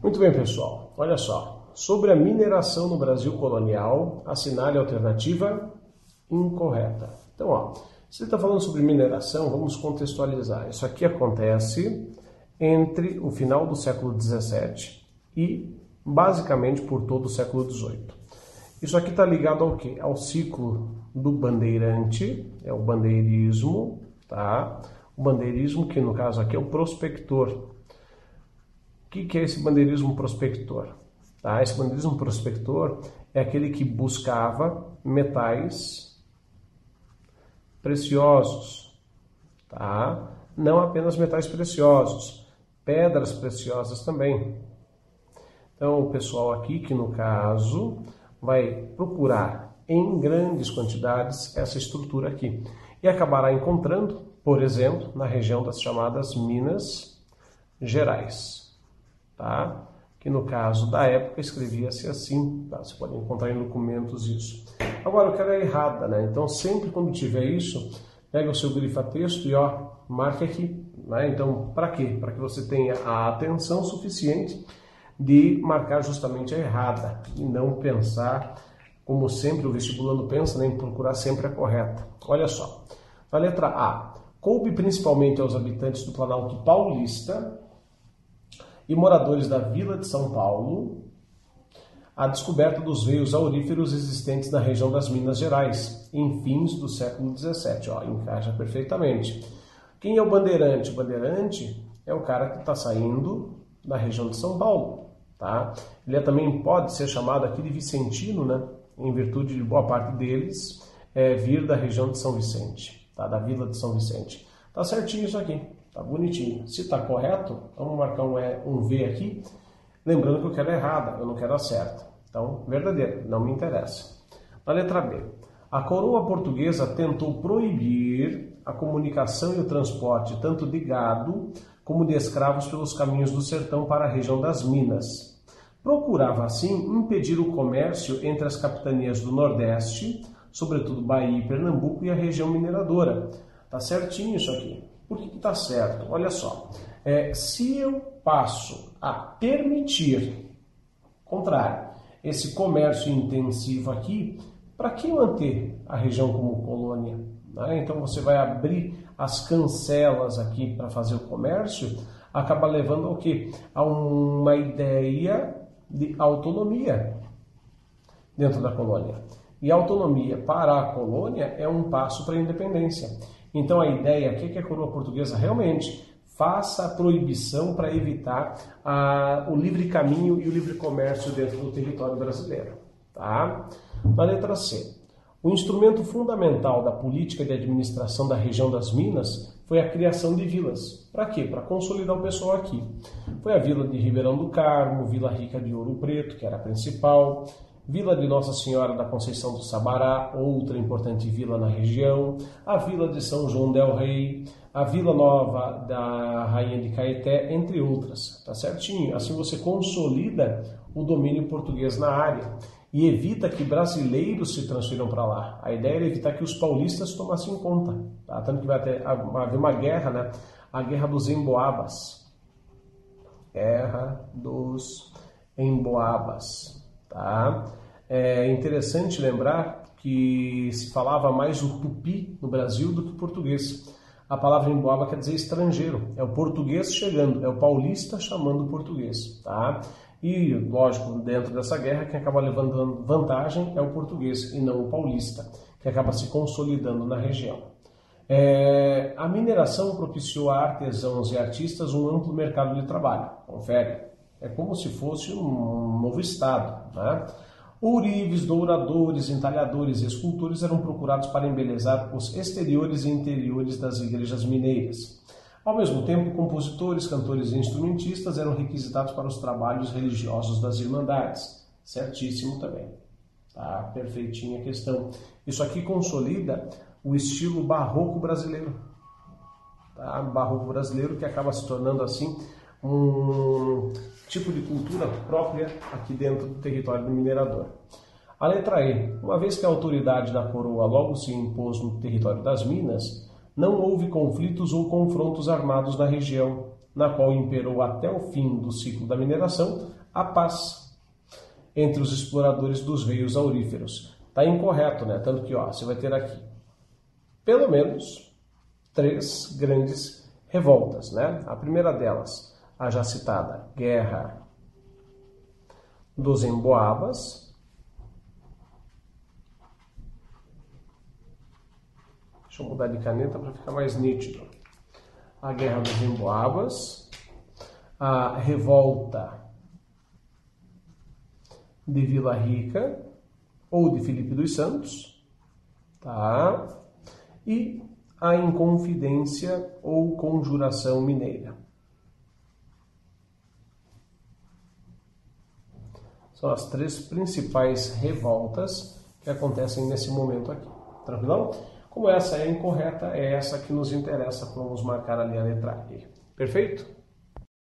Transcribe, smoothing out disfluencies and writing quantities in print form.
Muito bem, pessoal. Olha só. Sobre a mineração no Brasil colonial, assinale a alternativa incorreta. Então, ó, se ele está falando sobre mineração, vamos contextualizar. Isso aqui acontece entre o final do século XVII e basicamente por todo o século XVIII. Isso aqui está ligado ao quê? Ao ciclo do bandeirante, é o bandeirismo, tá? O bandeirismo que no caso aqui é o prospector. O que é esse bandeirismo prospector? Tá? Esse bandeirismo prospector é aquele que buscava metais preciosos, tá? Não apenas metais preciosos, pedras preciosas também. Então o pessoal aqui que no caso vai procurar em grandes quantidades essa estrutura aqui e acabará encontrando, por exemplo, na região das chamadas Minas Gerais, tá? Que no caso da época escrevia-se assim, tá? Você pode encontrar em documentos isso. Agora eu quero a errada, né? Então sempre quando tiver isso, pega o seu grifa-texto e ó, marque aqui, né? Então para quê? Para que você tenha a atenção suficiente de marcar justamente a errada e não pensar, como sempre o vestibulando pensa, né, em procurar sempre a correta. Olha só, na letra A, coube principalmente aos habitantes do Planalto Paulista e moradores da Vila de São Paulo a descoberta dos veios auríferos existentes na região das Minas Gerais, em fins do século XVII. Ó, encaixa perfeitamente. Quem é o bandeirante? O bandeirante é o cara que está saindo da região de São Paulo, tá? Ele também pode ser chamado aqui de vicentino, né? Em virtude de boa parte deles vir da região de São Vicente, tá? Da Vila de São Vicente. Tá certinho isso aqui, tá bonitinho. Se tá correto, vamos marcar um V aqui, lembrando que eu quero a errada, eu não quero a certa. Então, verdadeiro, não me interessa. Na letra B, a coroa portuguesa tentou proibir a comunicação e o transporte tanto de gado como de escravos pelos caminhos do sertão para a região das Minas. Procurava, assim, impedir o comércio entre as capitanias do Nordeste, sobretudo Bahia e Pernambuco, e a região mineradora. Tá certinho isso aqui. Por que tá certo? Olha só, se eu passo a permitir, contrário, esse comércio intensivo aqui, para que manter a região como colônia? Né? Então você vai abrir as cancelas aqui para fazer o comércio, acaba levando ao quê? A uma ideia de autonomia dentro da colônia. E a autonomia para a colônia é um passo para a independência. Então a ideia aqui é que a coroa portuguesa realmente faça a proibição para evitar o livre caminho e o livre comércio dentro do território brasileiro. Tá? Na letra C. O instrumento fundamental da política de administração da região das Minas foi a criação de vilas. Para quê? Para consolidar o pessoal aqui. Foi a vila de Ribeirão do Carmo, Vila Rica de Ouro Preto, que era a principal, Vila de Nossa Senhora da Conceição do Sabará, outra importante vila na região, a Vila de São João del Rei, a Vila Nova da Rainha de Caeté, entre outras. Tá certinho? Assim você consolida o domínio português na área e evita que brasileiros se transfiram para lá. A ideia era evitar que os paulistas tomassem conta. Tá? Tanto que vai haver uma guerra, né? A Guerra dos Emboabas. Guerra dos Emboabas. Tá? É interessante lembrar que se falava mais o tupi no Brasil do que o português. A palavra emboaba quer dizer estrangeiro. É o português chegando, é o paulista chamando o português. Tá? E, lógico, dentro dessa guerra, quem acaba levando vantagem é o português e não o paulista, que acaba se consolidando na região. A mineração propiciou a artesãos e artistas um amplo mercado de trabalho. Confere. É como se fosse um novo estado. Né? Ourives, douradores, entalhadores e escultores eram procurados para embelezar os exteriores e interiores das igrejas mineiras. Ao mesmo tempo, compositores, cantores e instrumentistas eram requisitados para os trabalhos religiosos das irmandades. Certíssimo também. Tá? Perfeitinha a questão. Isso aqui consolida o estilo barroco brasileiro. Tá? Barroco brasileiro que acaba se tornando assim um tipo de cultura própria aqui dentro do território do minerador. A letra E. Uma vez que a autoridade da coroa logo se impôs no território das Minas, não houve conflitos ou confrontos armados na região. na qual imperou até o fim do ciclo da mineração a paz entre os exploradores dos veios auríferos. Está incorreto, né? Tanto que você vai ter aqui pelo menos 3 grandes revoltas, né? A primeira delas, a já citada Guerra dos Emboabas. Deixa eu mudar de caneta para ficar mais nítido. A Guerra dos Emboabas, a Revolta de Vila Rica ou de Filipe dos Santos, tá? E a Inconfidência ou Conjuração Mineira. São as 3 principais revoltas que acontecem nesse momento aqui. Tranquilão? Como essa é incorreta, é essa que nos interessa. Vamos marcar ali a letra E. Perfeito?